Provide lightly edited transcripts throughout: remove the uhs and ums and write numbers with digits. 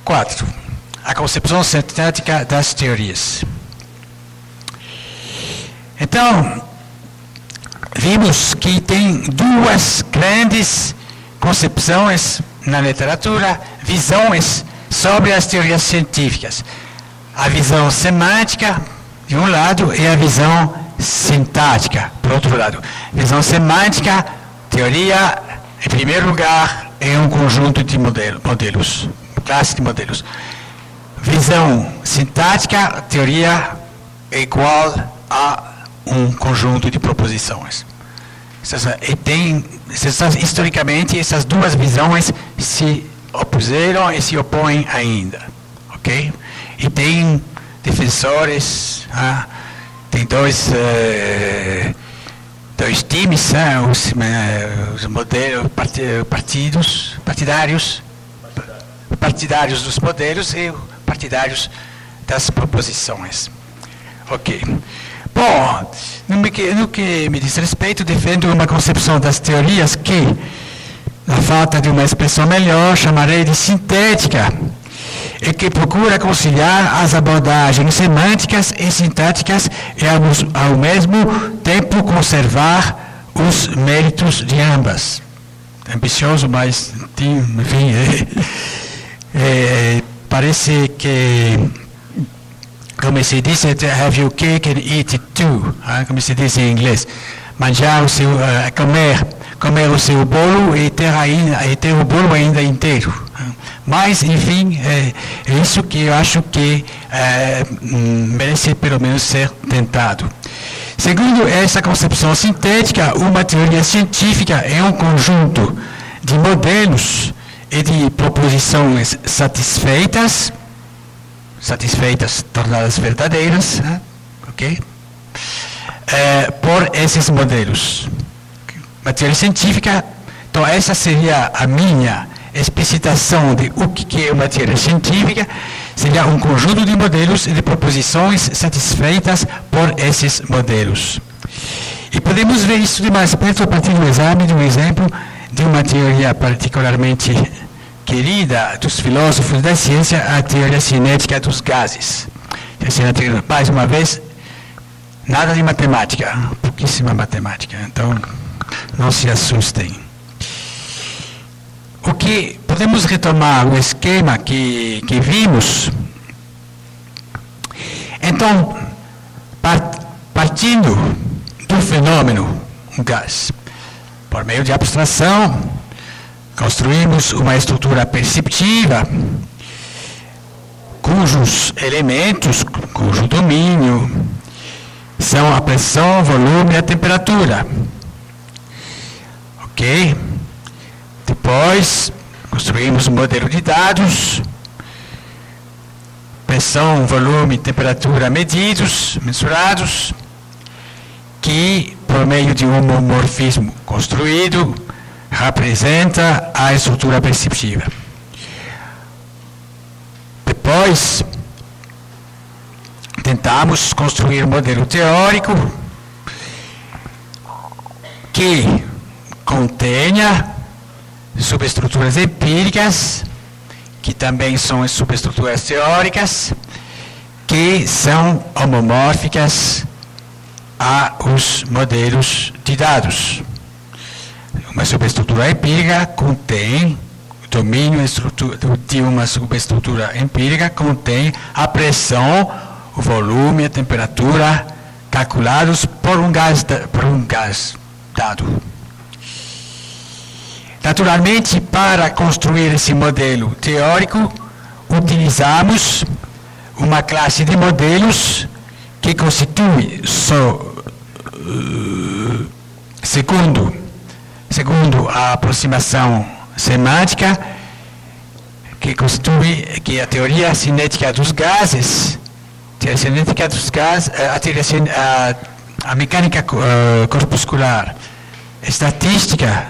4. A concepção sintética das teorias. Então, vimos que tem duas grandes concepções na literatura, visões sobre as teorias científicas. A visão semântica, de um lado, e a visão sintática, por outro lado. Visão semântica, teoria, em primeiro lugar, é um conjunto de modelos, classe de modelos. Visão sintática, teoria é igual a um conjunto de proposições. Historicamente, essas duas visões se opuseram e se opõem ainda. Ok? E tem defensores, tem dois times, os modelos partidários dos modelos e partidários das proposições. Ok. Bom, no que me diz respeito, defendo uma concepção das teorias que, na falta de uma expressão melhor, chamarei de sintética, e que procura conciliar as abordagens semânticas e sintáticas e, ao mesmo tempo, conservar os méritos de ambas. Ambicioso, mas, enfim, parece que, como se diz, have your cake and eat it too, como se diz em inglês. Manjar o seu, comer o seu bolo e ter o bolo ainda inteiro. Mas, enfim, é isso que eu acho que merece pelo menos ser tentado. Segundo essa concepção sintética, uma teoria científica é um conjunto de modelos e de proposições satisfeitas, tornadas verdadeiras, ok? Por esses modelos. Uma teoria científica, então essa seria a minha explicitação de o que é uma teoria científica, seria um conjunto de modelos e de proposições satisfeitas por esses modelos. E podemos ver isso de mais perto a partir do exame de um exemplo de uma teoria particularmente querida dos filósofos da ciência, a teoria cinética dos gases. Mais uma vez, nada de matemática, pouquíssima matemática, então não se assustem. O que podemos retomar o esquema que vimos. Então, partindo do fenômeno gás, por meio de abstração, construímos uma estrutura perceptiva, cujos elementos, cujo domínio, são a pressão, o volume e a temperatura. Ok? Depois, construímos um modelo de dados, pressão, volume e temperatura medidos, mensurados, que, por meio de um homomorfismo construído, representa a estrutura perceptiva. Depois, tentamos construir um modelo teórico que contenha subestruturas empíricas, que também são as subestruturas teóricas, que são homomórficas aos modelos de dados. Uma subestrutura empírica contém o domínio de uma subestrutura empírica, contém a pressão, o volume e a temperatura calculados por um gás dado. Naturalmente, para construir esse modelo teórico, utilizamos uma classe de modelos que constitui, segundo a aproximação semântica, que a teoria cinética dos gases, a mecânica corpuscular, estatística,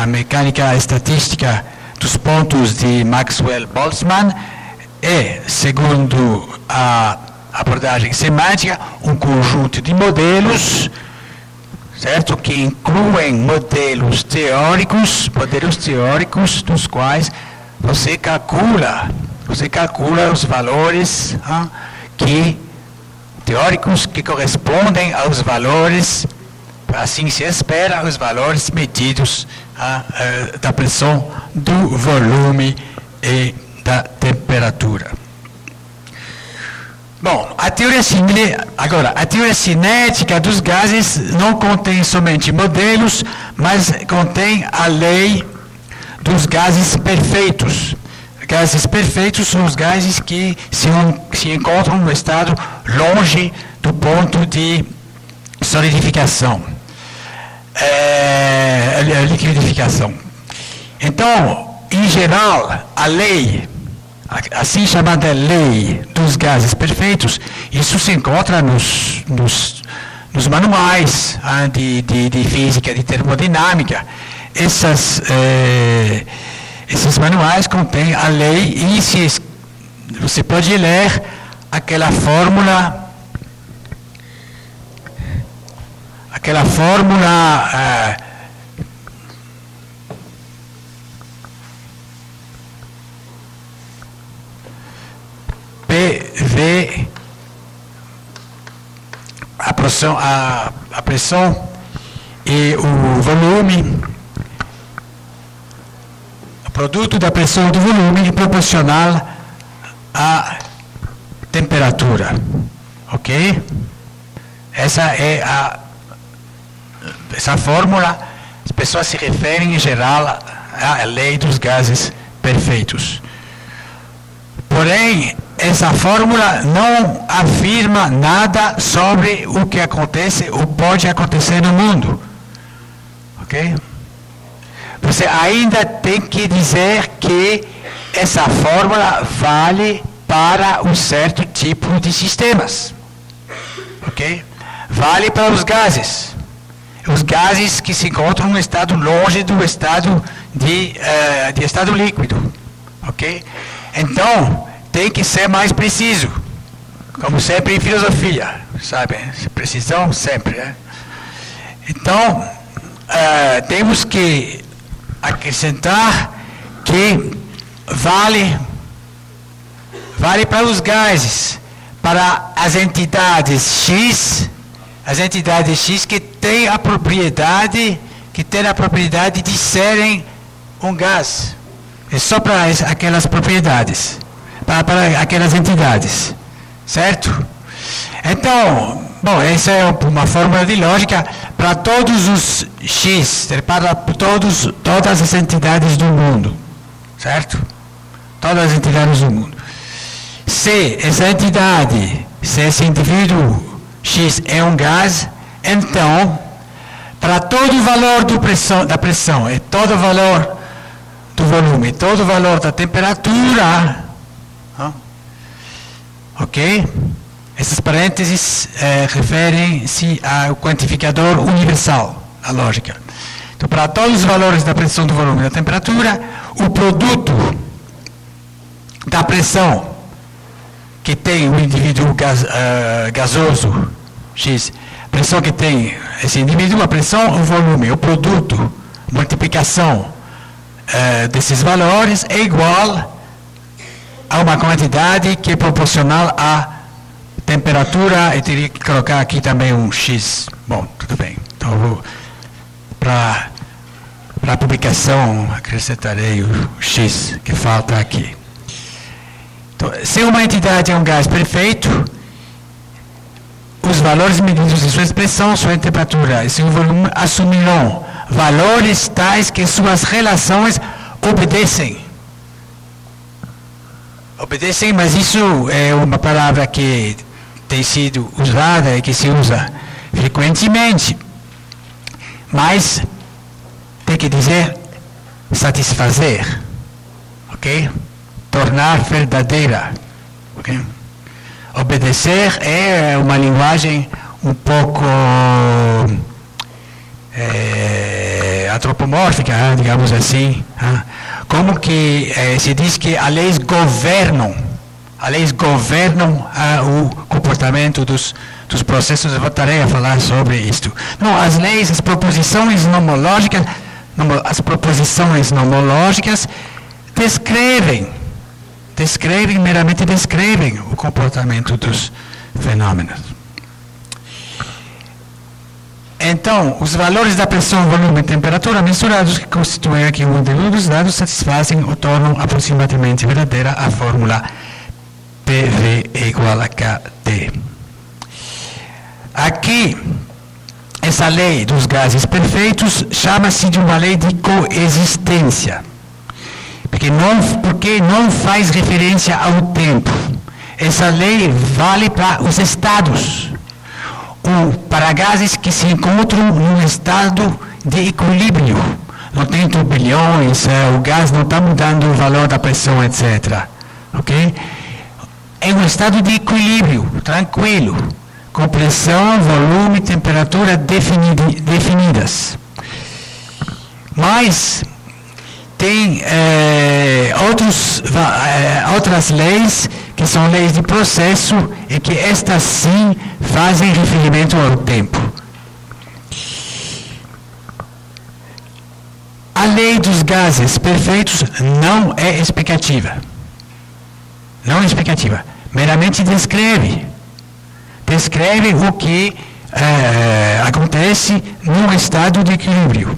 a mecânica estatística dos pontos de Maxwell-Boltzmann é, segundo a abordagem semântica, um conjunto de modelos, certo? Que incluem modelos teóricos dos quais você calcula Você calcula os valores teóricos que correspondem aos valores, assim se espera, os valores medidos da pressão, do volume e da temperatura. Bom, a teoria cinética dos gases não contém somente modelos, mas contém a lei dos gases perfeitos. Gases perfeitos são os gases que se encontram no estado longe do ponto de solidificação, liquidificação. Então, em geral, a lei, assim chamada lei dos gases perfeitos, isso se encontra nos manuais de física, de termodinâmica. Esses manuais contêm a lei e você pode ler aquela fórmula PV, a pressão e o volume, o produto da pressão e do volume é proporcional à temperatura, ok? Essa fórmula, as pessoas se referem em geral à lei dos gases perfeitos. Porém, essa fórmula não afirma nada sobre o que acontece ou pode acontecer no mundo. Ok? Você ainda tem que dizer que essa fórmula vale para um certo tipo de sistemas. Ok? Vale para os gases. Os gases que se encontram no estado longe do estado de estado líquido. Ok? Então, tem que ser mais preciso. Como sempre em filosofia, sabe? Precisão sempre. Né? Então, temos que acrescentar que vale para os gases, para as entidades X que têm a propriedade de serem um gás. É só para aquelas propriedades, para aquelas entidades, certo? Então, bom, essa é uma fórmula de lógica para todos os X, para todas as entidades do mundo, certo? Todas as entidades do mundo. Se esse indivíduo X é um gás, então, para todo o valor da pressão e todo o valor do volume, todo o valor da temperatura, ok? Esses parênteses referem-se ao quantificador universal, a lógica. Então, para todos os valores da pressão, do volume e da temperatura, o produto da pressão que tem o indivíduo gasoso X, a pressão que tem esse indivíduo, a pressão, o volume, o produto, multiplicação desses valores é igual a uma quantidade que é proporcional à temperatura, e teria que colocar aqui também um X. Bom, tudo bem. Então, para a publicação, acrescentarei o X que falta aqui. Então, se uma entidade é um gás perfeito, os valores medidos em sua expressão, sua temperatura e seu volume assumirão valores tais que suas relações obedecem. Obedecem, mas isso é uma palavra que tem sido usada e que se usa frequentemente. Mas tem que dizer satisfazer, ok? Tornar verdadeira, ok? Obedecer é uma linguagem um pouco antropomórfica, digamos assim. Como que se diz que as leis governam o comportamento dos processos. Eu voltarei a falar sobre isto. Não, as leis, as proposições nomológicas descrevem meramente descrevem o comportamento dos fenômenos. Então, os valores da pressão, volume e temperatura mensurados que constituem aqui o modelo dos dados satisfazem ou tornam aproximadamente verdadeira a fórmula PV igual a KT. Aqui, essa lei dos gases perfeitos chama-se de uma lei de coexistência, porque não faz referência ao tempo. Essa lei vale para os estados, ou para gases que se encontram num estado de equilíbrio. Não tem turbilhões, o gás não está mudando o valor da pressão, etc. Ok? É um estado de equilíbrio, tranquilo, com pressão, volume, temperatura definidas. Mas tem outras leis que são leis de processo e que estas sim fazem referimento ao tempo. A lei dos gases perfeitos não é explicativa. Não é explicativa. Meramente descreve o que acontece num estado de equilíbrio.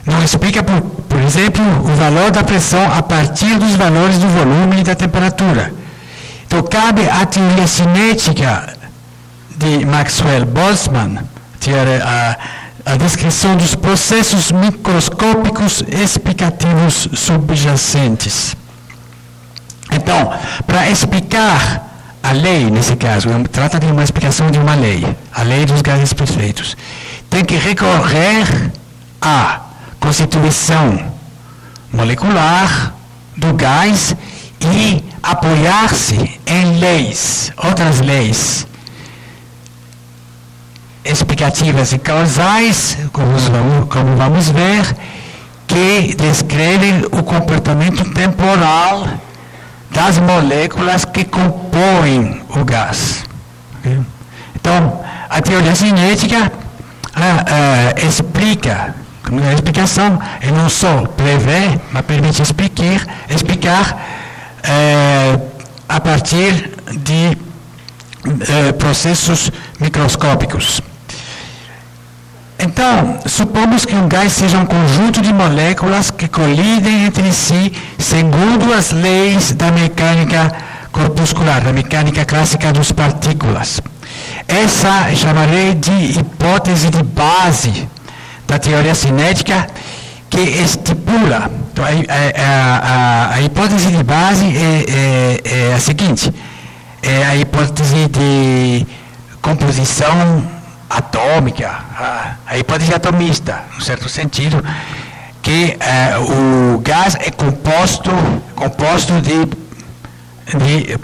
Não explica, por exemplo, o valor da pressão a partir dos valores do volume e da temperatura. Então, cabe à teoria cinética de Maxwell-Boltzmann, a descrição dos processos microscópicos explicativos subjacentes. Então, para explicar a lei, nesse caso, trata de uma explicação de uma lei, a lei dos gases perfeitos, tem que recorrer à constituição molecular do gás e apoiar-se em leis, outras leis explicativas e causais, como vamos ver, que descrevem o comportamento temporal das moléculas que compõem o gás. Okay? Então, a teoria cinética explica. A explicação é não só prever, mas permite explicar a partir de processos microscópicos. Então, supomos que um gás seja um conjunto de moléculas que colidem entre si segundo as leis da mecânica corpuscular, da mecânica clássica das partículas. Essa chamarei de hipótese de base da teoria cinética, que estipula. Então, a hipótese de base é a seguinte: é a hipótese de composição atômica, a hipótese atomista, no certo sentido, que o gás é composto de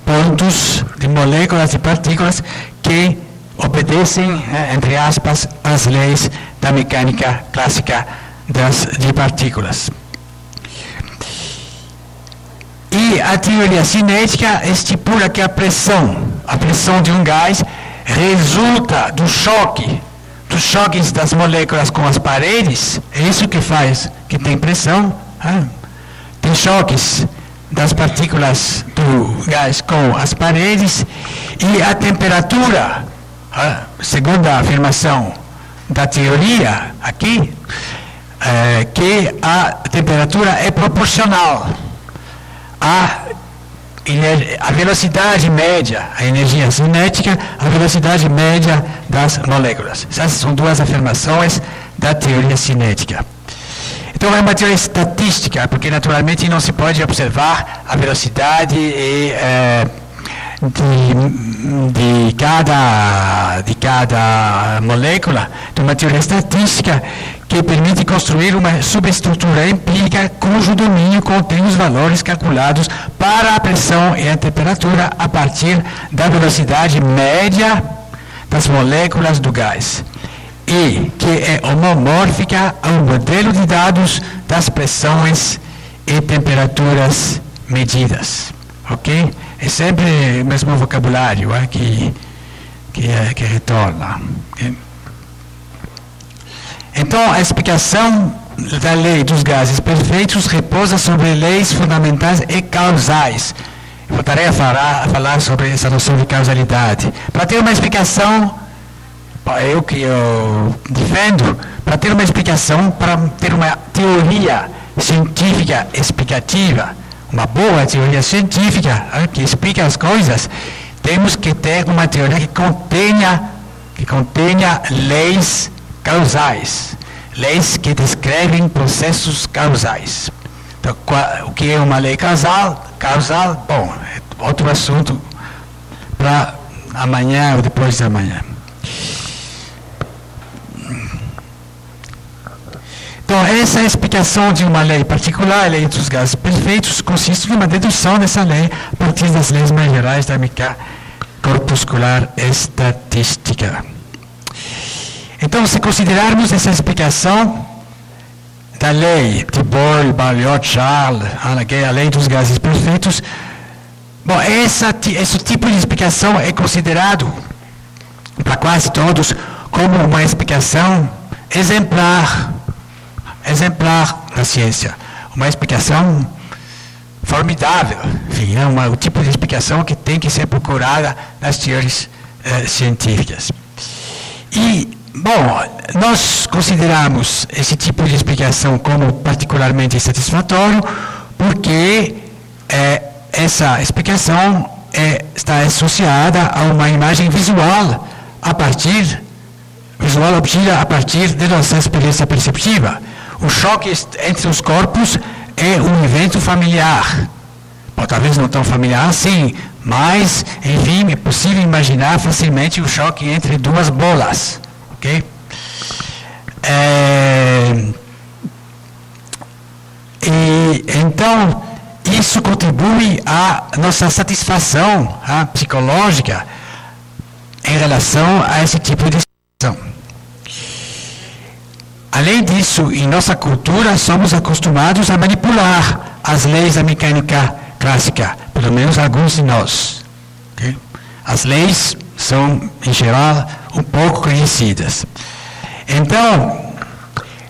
pontos, de moléculas, de partículas que obedecem, entre aspas, às leis da mecânica clássica de partículas. E a teoria cinética estipula que a pressão de um gás resulta do choque, dos choques das moléculas com as paredes. É isso que faz, que tem pressão. Tem choques das partículas do gás com as paredes, e a temperatura, segundo a afirmação da teoria aqui, que a temperatura é proporcional à velocidade média, a energia cinética, a velocidade média das moléculas. Essas são duas afirmações da teoria cinética. Então é uma teoria estatística, porque naturalmente não se pode observar a velocidade de cada molécula. Então, uma teoria estatística que permite construir uma subestrutura empírica cujo domínio contém os valores calculados para a pressão e a temperatura a partir da velocidade média das moléculas do gás, e que é homomórfica ao modelo de dados das pressões e temperaturas medidas. Ok? É sempre o mesmo vocabulário que retorna. Okay? Então, a explicação da lei dos gases perfeitos repousa sobre leis fundamentais e causais. Eu voltarei a falar sobre essa noção de causalidade. Para ter uma explicação, eu defendo, para ter uma explicação, para ter uma teoria científica explicativa, uma boa teoria científica que explica as coisas, temos que ter uma teoria que contenha leis causais, leis que descrevem processos causais. Então, o que é uma lei causal? Bom, é outro assunto para amanhã ou depois de amanhã. Então, essa explicação de uma lei particular, a lei dos gases perfeitos, consiste numa dedução dessa lei a partir das leis mais gerais da mecânica corpuscular estatística. Então, se considerarmos essa explicação da lei de Boyle, Balliot, Charles, a lei dos gases perfeitos, bom, esse tipo de explicação é considerado, para quase todos, como uma explicação exemplar na ciência, uma explicação formidável, enfim, é o tipo de explicação que tem que ser procurada nas teorias científicas. E, bom, nós consideramos esse tipo de explicação como particularmente satisfatório, porque essa explicação está associada a uma imagem visual obtida a partir de nossa experiência perceptiva. O choque entre os corpos é um evento familiar. Bom, talvez não tão familiar assim, mas, enfim, é possível imaginar facilmente o choque entre duas bolas. Ok? E, então, isso contribui à nossa satisfação psicológica em relação a esse tipo de explicação. Além disso, em nossa cultura, somos acostumados a manipular as leis da mecânica clássica, pelo menos alguns de nós. Okay? As leis são, em geral, um pouco conhecidas. Então,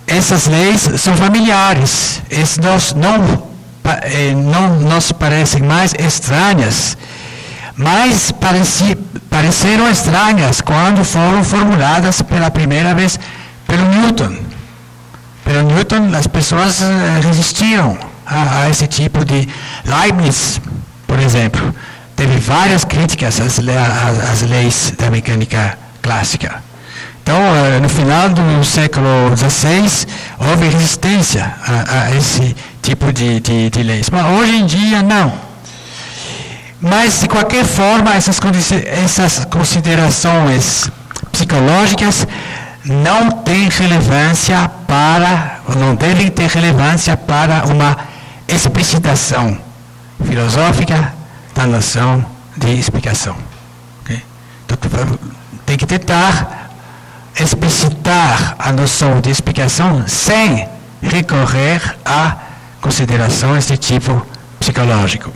essas leis são familiares, não nos parecem mais estranhas, mas pareceram estranhas quando foram formuladas pela primeira vez pelo Newton. Pelo Newton, as pessoas resistiram a esse tipo de... Leibniz, por exemplo, teve várias críticas às leis da mecânica clássica. Então, no final do século XVI, houve resistência a esse tipo de leis. Mas hoje em dia, não. Mas, de qualquer forma, essas considerações psicológicas não devem ter relevância para uma explicitação filosófica da noção de explicação. Okay? Então, tem que tentar explicitar a noção de explicação sem recorrer a considerações de tipo psicológico.